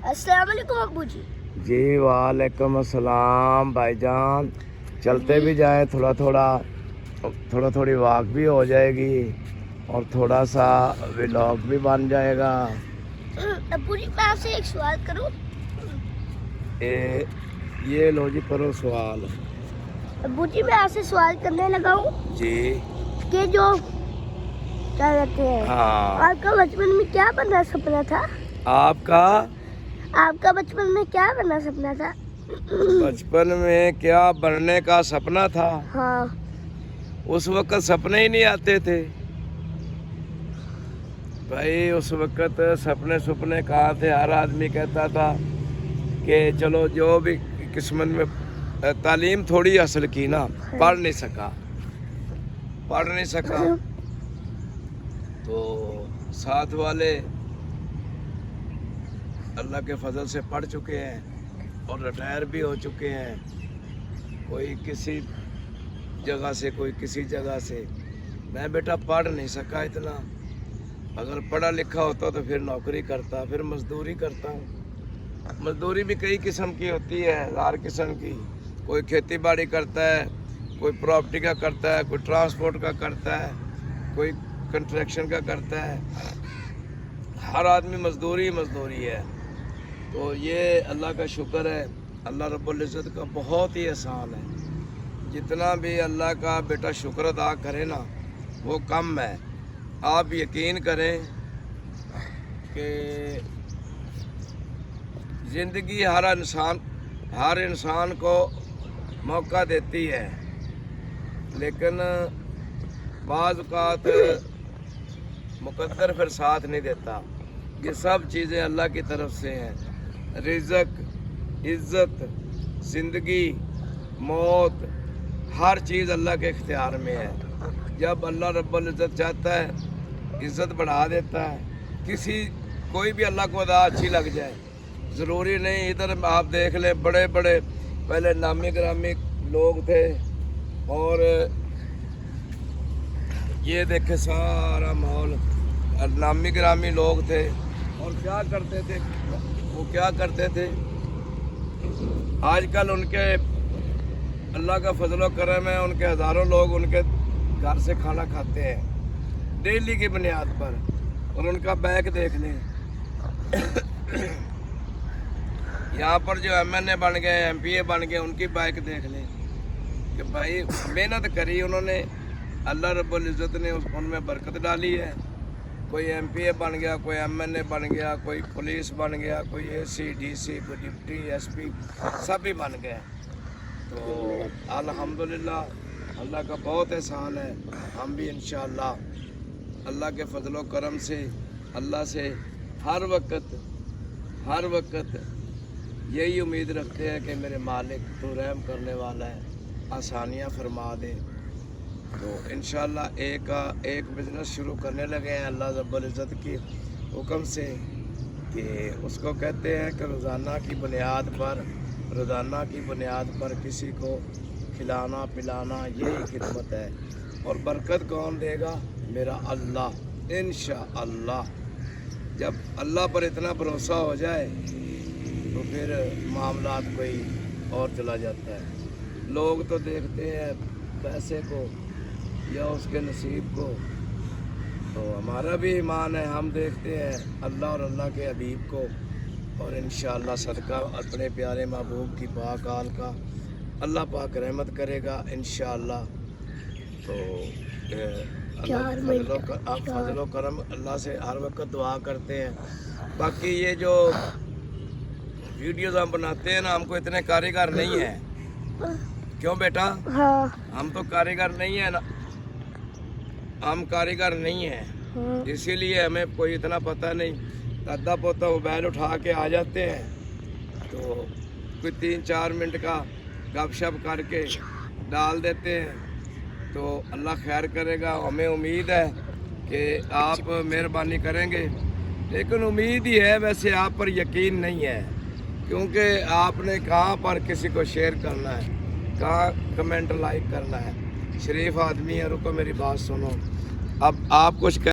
अस्सलाम वालेकुम अब्बू जी। जी वालेकुम अस्सलाम भाईजान। चलते भी जाएं थोड़ा थोड़ी वॉक भी हो जाएगी और थोड़ा सा व्लॉग भी बन जाएगा। अब्बू जी मैं आपसे एक सवाल करूं? ये लो जी, करो सवाल। अब्बू जी मैं आपसे सवाल करने लगा हूं जी कि जो क्या कहते हैं, हाँ। आपका बचपन में क्या बनना सपना था? आपका बचपन में क्या बनना सपना था? बचपन में क्या बनने का सपना था? हाँ। उस वक्त सपने ही नहीं आते थे भाई। उस वक्त सपने कहाँ थे। हर आदमी कहता था कि चलो जो भी किस्मत में तालीम थोड़ी हासिल की ना, पढ़ नहीं सका तो साथ वाले अल्लाह के फजल से पढ़ चुके हैं और रिटायर भी हो चुके हैं। कोई किसी जगह से, कोई किसी जगह से। मैं बेटा पढ़ नहीं सका इतना। अगर पढ़ा लिखा होता तो फिर नौकरी करता, फिर मजदूरी करता। मजदूरी भी कई किस्म की होती है, हज़ार किस्म की। कोई खेती बाड़ी करता है, कोई प्रॉपर्टी का करता है, कोई ट्रांसपोर्ट का करता है, कोई कंस्ट्रक्शन का करता है। हर आदमी मजदूरी है। तो ये अल्लाह का शुक्र है, अल्लाह रब्बुल इज़्ज़त का बहुत ही एहसान है। जितना भी अल्लाह का बेटा शुक्र अदा करे ना, वो कम है। आप यकीन करें कि ज़िंदगी हर इंसान को मौका देती है, लेकिन बाज़ औक़ात मुक़द्दर फिर साथ नहीं देता। ये सब चीज़ें अल्लाह की तरफ से हैं। रिज़्क़, इज़्ज़त, ज़िंदगी, मौत, हर चीज़ अल्लाह के इख्तियार में है। जब अल्लाह रब्बुल इज़्ज़त चाहता है, इज़्ज़त बढ़ा देता है। कोई भी अल्लाह को अदा अच्छी लग जाए, ज़रूरी नहीं। इधर आप देख लें, बड़े बड़े पहले नामी गिरामी लोग थे, और ये देखे सारा माहौल नामी गिरामी लोग थे। और क्या करते थे आजकल उनके अल्लाह का फजल करम है, उनके हज़ारों लोग उनके घर से खाना खाते हैं डेली की बुनियाद पर। और उनका बैग देख लें। यहाँ पर जो MNA बन गए, MPA बन गए, उनकी बाइक देख लें कि भाई मेहनत करी उन्होंने, अल्लाह रब्बुल इज़्ज़त ने उनमें बरकत डाली है। कोई MPA बन गया, कोई MNA बन गया, कोई पुलिस बन गया, कोई AC, DC, कोई डिप्टी SP, सभी बन गए। तो अल्हम्दुलिल्लाह अल्लाह का बहुत एहसान है। हम भी इंशाअल्लाह अल्लाह के फजलो करम से, अल्लाह से हर वक्त यही उम्मीद रखते हैं कि मेरे मालिक तो रहम करने वाला है, आसानियाँ फरमा दे। तो इंशाअल्लाह एक बिज़नेस शुरू करने लगे हैं अल्लाह रब्बुल इज़्ज़त की हुक्म से, कि उसको कहते हैं कि रोज़ाना की बुनियाद पर किसी को खिलाना पिलाना, यही खिदमत है। और बरकत कौन देगा? मेरा अल्लाह। इंशाअल्लाह जब अल्लाह पर इतना भरोसा हो जाए तो फिर मामलात कोई और चला जाता है। लोग तो देखते हैं पैसे को या उसके नसीब को, तो हमारा भी ईमान है, हम देखते हैं अल्लाह और अल्लाह के हबीब को। और इंशाअल्लाह सदका अपने प्यारे महबूब की पाक आल का अल्लाह पाक रहमत करेगा इंशाअल्लाह। तो फजलो करम अल्लाह से हर वक्त दुआ करते हैं। बाकी ये जो वीडियोस हम बनाते हैं ना, हमको इतने कारीगर नहीं है। क्यों बेटा? हाँ। हम तो कारीगर नहीं है ना, हम कारीगर नहीं है। हाँ। इसीलिए हमें कोई इतना पता नहीं। दादा पोता मोबाइल उठा के आ जाते हैं, तो कोई 3-4 मिनट का गपशप करके डाल देते हैं। तो अल्लाह खैर करेगा। हमें उम्मीद है कि आप मेहरबानी करेंगे, लेकिन उम्मीद ही है, वैसे आप पर यकीन नहीं है, क्योंकि आपने कहाँ पर किसी को शेयर करना है, कहाँ कमेंट लाइक करना है। शरीफ आदमी है, रुको मेरी बात सुनो। अब आप कुछ